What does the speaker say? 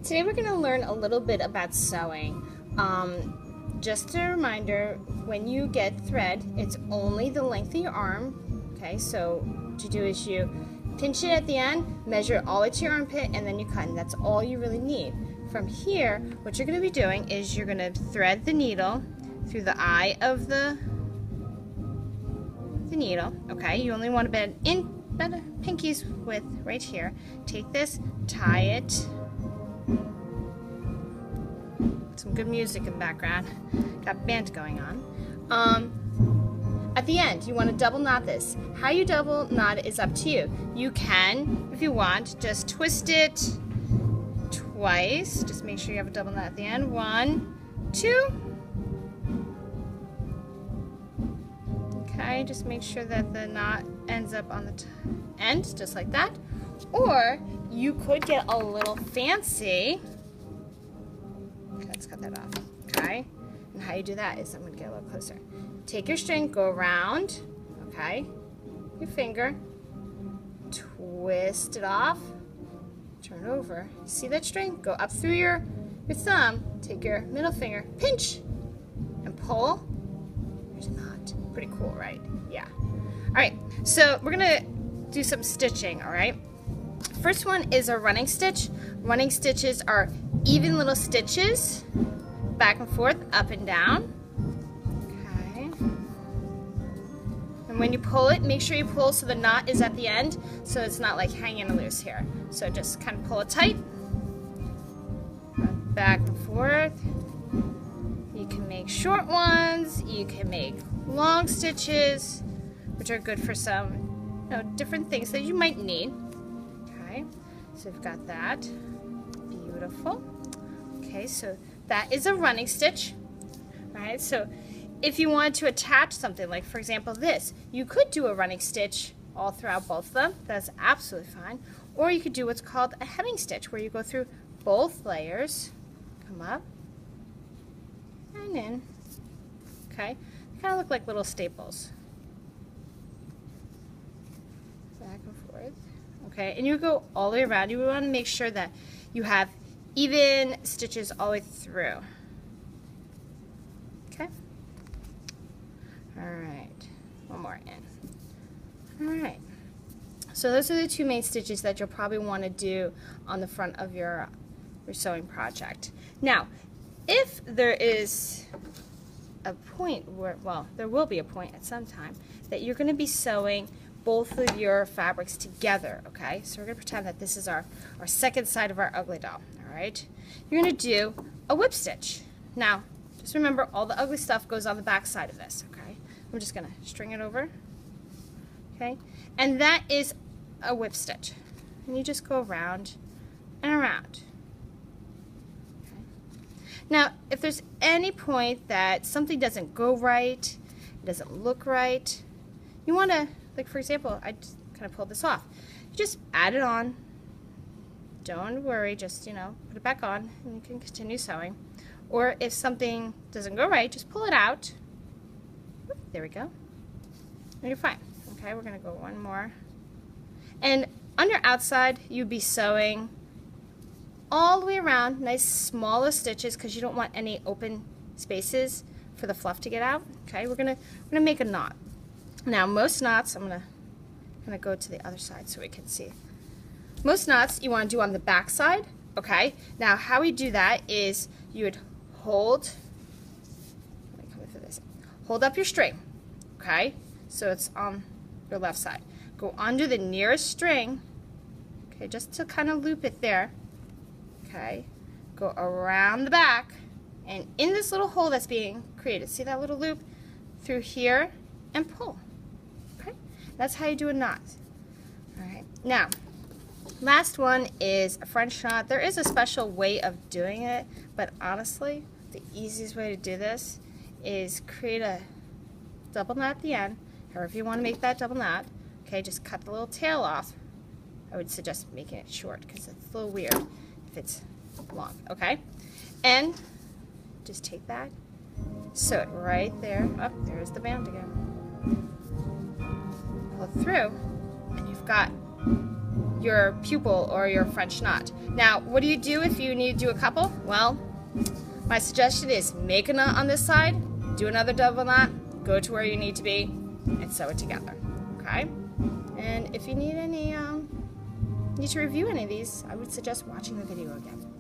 Today we're going to learn a little bit about sewing. Just a reminder, when you get thread, it's only the length of your arm. Okay, so what you do is you pinch it at the end, measure it all the way to your armpit, and then you cut, and that's all you really need. From here, what you're going to be doing is you're going to thread the needle through the eye of the needle. Okay, you only want about a pinky's width right here. Take this, tie it. Some good music in the background. Got band going on. At the end, you want to double knot this. How you double knot it is up to you. You can, if you want, just twist it twice. Just make sure you have a double knot at the end. 1, 2. Okay, just make sure that the knot ends up on the end, just like that. Or you could get a little fancy. Okay, let's cut that off. Okay, and how you do that is, I'm going to get a little closer. Take your string, go around, okay, your finger, twist it off, turn over. See that string? Go up through your thumb, take your middle finger, pinch, and pull. There's a knot. Pretty cool, right? Yeah. All right, so we're going to do some stitching, all right? First one is a running stitch. Running stitches are even little stitches, back and forth, up and down. Okay. And when you pull it, make sure you pull so the knot is at the end, so it's not like hanging loose here. So just kind of pull it tight. Back and forth. You can make short ones, you can make long stitches, which are good for some different things that you might need. Okay, so we've got that. Beautiful. Okay, so that is a running stitch. Alright, so if you wanted to attach something, like for example this, you could do a running stitch all throughout both of them. That's absolutely fine. Or you could do what's called a hemming stitch, where you go through both layers, come up, and in. Okay, they kind of look like little staples. Back and forth. Okay, and you go all the way around. You want to make sure that you have even stitches all the way through. Okay. All right. One more in. All right. So those are the two main stitches that you'll probably want to do on the front of your sewing project. Now, if there is a point where, well, there will be a point at some time that you're going to be sewing both of your fabrics together, okay? So we're going to pretend that this is our second side of our ugly doll, all right? You're going to do a whip stitch. Now, just remember, all the ugly stuff goes on the back side of this, okay? I'm just going to string it over, okay? And that is a whip stitch. And you just go around and around. Now, if there's any point that something doesn't go right, it doesn't look right, you want to, like for example, I just kind of pulled this off. You just add it on. Don't worry, just, put it back on and you can continue sewing. Or if something doesn't go right, just pull it out. There we go. And you're fine. Okay, we're going to go one more. And on your outside, you'd be sewing all the way around, nice smaller stitches, because you don't want any open spaces for the fluff to get out. Okay, we're gonna make a knot. Now, most knots, I'm gonna go to the other side so we can see. Most knots you want to do on the back side. Okay. Now, how we do that is you would hold. Let me come in for this. Hold up your string. Okay, so it's on your left side. Go under the nearest string. Okay, just to kind of loop it there. Okay, go around the back and in this little hole that's being created. See that little loop? Through here and pull. Okay, that's how you do a knot. All right, now last one is a French knot. There is a special way of doing it, but honestly, the easiest way to do this is create a double knot at the end, however you want to make that double knot. Okay, just cut the little tail off. I would suggest making it short because it's a little weird if it's long, okay? And just take that, sew it right there. Oh, there's the band again. Pull it through, and you've got your pupil or your French knot. Now, what do you do if you need to do a couple? Well, my suggestion is make a knot on this side, do another double knot, go to where you need to be, and sew it together, okay? And if you need any, need to review any of these, I would suggest watching the video again.